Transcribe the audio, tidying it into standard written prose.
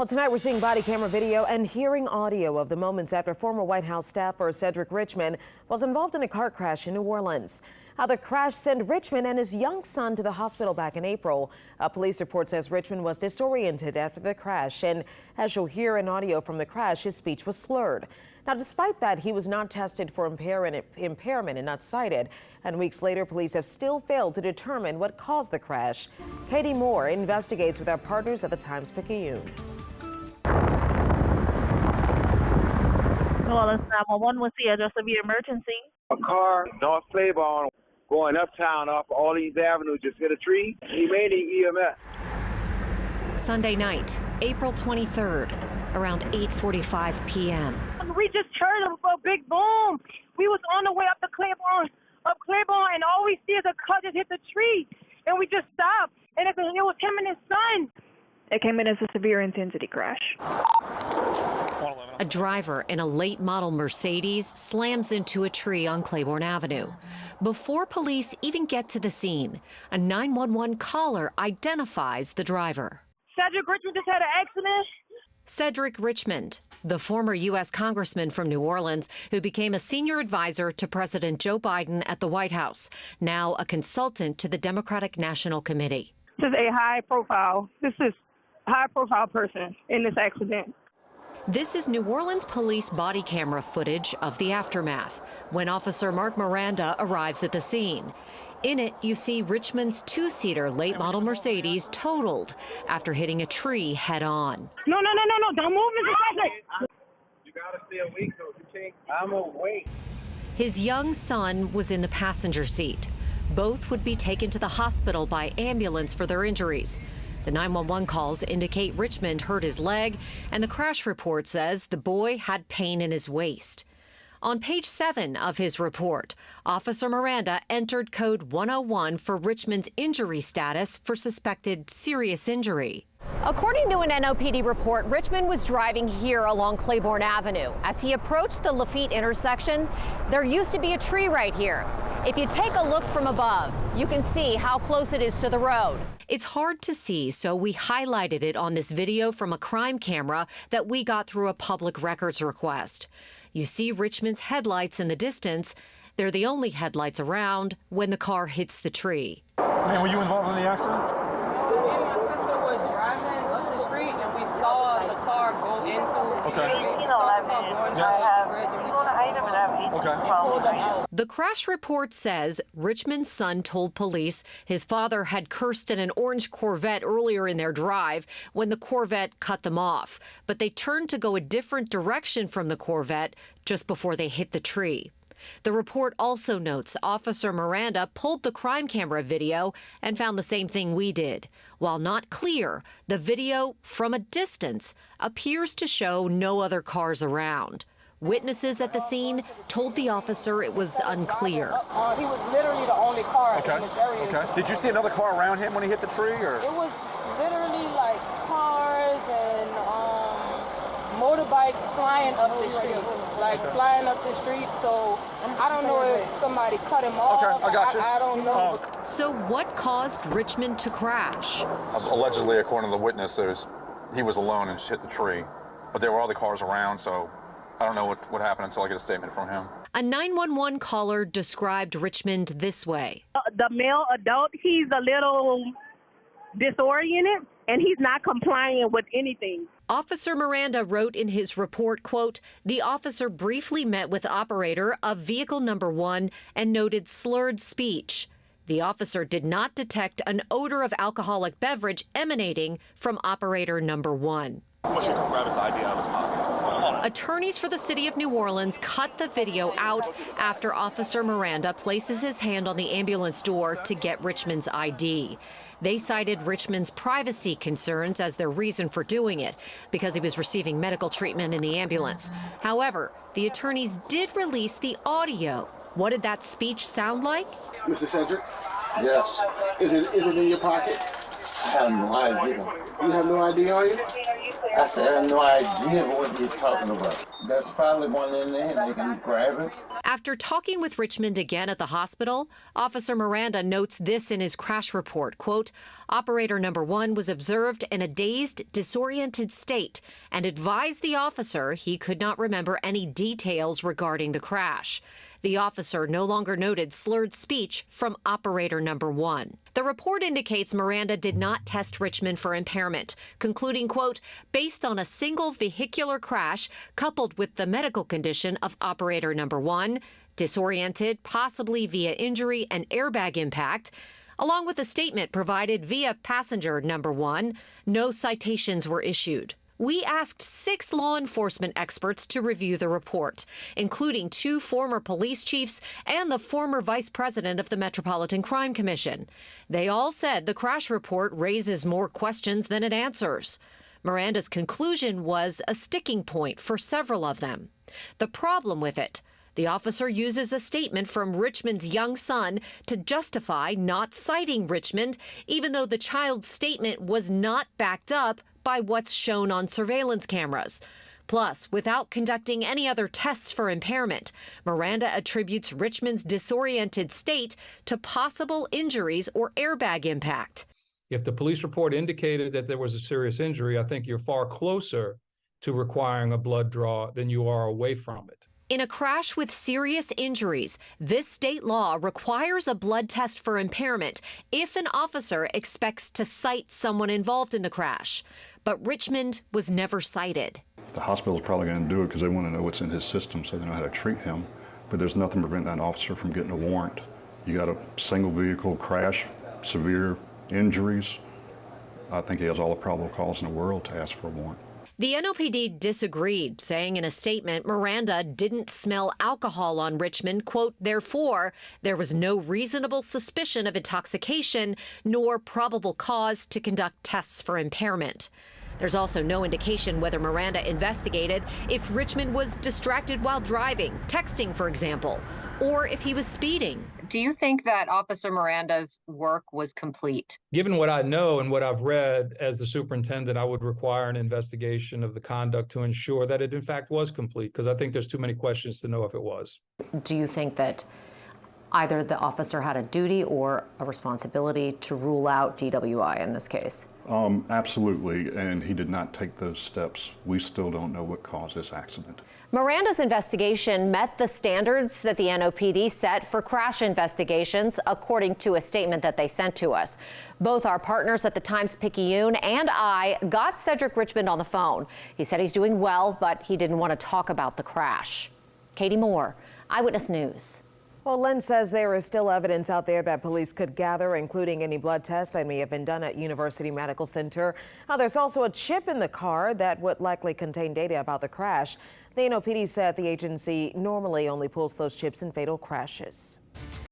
Well, tonight we're seeing body camera video and hearing audio of the moments after former White House staffer Cedric Richmond was involved in a car crash in New Orleans. How the crash sent Richmond and his young son to the hospital back in April. A police report says Richmond was disoriented after the crash, and as you'll hear in audio from the crash, his speech was slurred. Now, despite that, he was not tested for impairment and not cited. And weeks later, police have still failed to determine what caused the crash. Katie Moore investigates with our partners at the Times-Picayune. New Orleans 911, what's the address of your emergency? A car, North Claiborne, going uptown off Orleans Avenue, just hit a tree. He made an EMS. Sunday night, April 23rd, around 8:45 p.m. We just heard a big boom. We was on the way up Claiborne, and all we see is a car just hit the tree, and we just stopped, and it was him and his son. It came in as a severe intensity crash. A driver in a late model Mercedes slams into a tree on Claiborne Avenue. Before police even get to the scene, a 911 caller identifies the driver. Cedric Richmond just had an accident. Cedric Richmond, the former U.S. congressman from New Orleans who became a senior advisor to President Joe Biden at the White House, now a consultant to the Democratic National Committee. This is a high-profile person in this accident. This is New Orleans police body camera footage of the aftermath when Officer Mark Miranda arrives at the scene. In it, you see Richmond's two-seater late model Mercedes totaled after hitting a tree head-on. No, don't move, Mr. Cedric. You gotta stay awake, so you can't. I'm awake. His young son was in the passenger seat. Both would be taken to the hospital by ambulance for their injuries. The 911 calls indicate Richmond hurt his leg, and the crash report says the boy had pain in his waist. On page 7 of his report, Officer Miranda entered code 101 for Richmond's injury status for suspected serious injury. According to an NOPD report, Richmond was driving here along Claiborne Avenue. As he approached the Lafitte intersection, there used to be a tree right here. If you take a look from above, you can see how close it is to the road. It's hard to see, so we highlighted it on this video from a crime camera that we got through a public records request. You see Richmond's headlights in the distance. They're the only headlights around when the car hits the tree. Man, were you involved in the accident? Me and my sister were driving up the street and we saw the car go into The crash report says Richmond's son told police his father had cursed at an orange Corvette earlier in their drive when the Corvette cut them off, but they turned to go a different direction from the Corvette just before they hit the tree. The report also notes Officer Miranda pulled the crime camera video and found the same thing we did. While not clear, the video from a distance appears to show no other cars around. Witnesses at the scene told the officer it was unclear. He was literally the only car in this area. Okay. Did you see another car around him when he hit the tree? Or? It was literally like cars and motorbikes flying up the street, so I don't know if somebody cut him off. Okay, I got you. I don't know. So what caused Richmond to crash? Allegedly, according to the witness, he was alone and just hit the tree. But there were other cars around, so I don't know what happened until I get a statement from him. A 911 caller described Richmond this way. The male adult, he's a little disoriented, and he's not complying with anything. Officer Miranda wrote in his report, quote, the officer briefly met with operator of vehicle number 1 and noted slurred speech. The officer did not detect an odor of alcoholic beverage emanating from operator number 1. Attorneys for the city of New Orleans cut the video out after Officer Miranda places his hand on the ambulance door to get Richmond's ID. They cited Richmond's privacy concerns as their reason for doing it, because he was receiving medical treatment in the ambulance. However, the attorneys did release the audio. What did that speech sound like? Mr. Cedric? Yes. Is it in your pocket? I have no idea. You have no idea, are you? I said, I have no idea what he's talking about. There's probably one in there and they can grab it. After talking with Richmond again at the hospital, Officer Miranda notes this in his crash report, quote, operator number 1 was observed in a dazed, disoriented state and advised the officer he could not remember any details regarding the crash. The officer no longer noted slurred speech from operator number 1. The report indicates Miranda did not test Richmond for impairment, concluding, quote, based on a single vehicular crash coupled with the medical condition of operator number 1, disoriented, possibly via injury and airbag impact, along with a statement provided via passenger number 1, no citations were issued. We asked 6 law enforcement experts to review the report, including 2 former police chiefs and the former vice president of the Metropolitan Crime Commission. They all said the crash report raises more questions than it answers. Miranda's conclusion was a sticking point for several of them. The problem with it: the officer uses a statement from Richmond's young son to justify not citing Richmond, even though the child's statement was not backed up by what's shown on surveillance cameras. Plus, without conducting any other tests for impairment, Miranda attributes Richmond's disoriented state to possible injuries or airbag impact. If the police report indicated that there was a serious injury, I think you're far closer to requiring a blood draw than you are away from it. In a crash with serious injuries, this state law requires a blood test for impairment if an officer expects to cite someone involved in the crash. But Richmond was never cited. The hospital's probably going to do it because they want to know what's in his system so they know how to treat him. But there's nothing to prevent that officer from getting a warrant. You got a single vehicle crash, severe injuries. I think he has all the probable cause in the world to ask for a warrant. The NOPD disagreed, saying in a statement Miranda didn't smell alcohol on Richmond, quote, therefore, there was no reasonable suspicion of intoxication nor probable cause to conduct tests for impairment. There's also no indication whether Miranda investigated if Richmond was distracted while driving, texting, for example, or if he was speeding. Do you think that Officer Miranda's work was complete? Given what I know and what I've read as the superintendent, I would require an investigation of the conduct to ensure that it in fact was complete, because I think there's too many questions to know if it was. Do you think that either the officer had a duty or a responsibility to rule out DWI in this case? Absolutely, and he did not take those steps. We still don't know what caused this accident. Miranda's investigation met the standards that the NOPD set for crash investigations, according to a statement that they sent to us. Both our partners at the Times-Picayune and I got Cedric Richmond on the phone. He said he's doing well, but he didn't want to talk about the crash. Katie Moore, Eyewitness News. Well, Lynn says there is still evidence out there that police could gather, including any blood tests that may have been done at University Medical Center. Now, there's also a chip in the car that would likely contain data about the crash. The NOPD said the agency normally only pulls those chips in fatal crashes.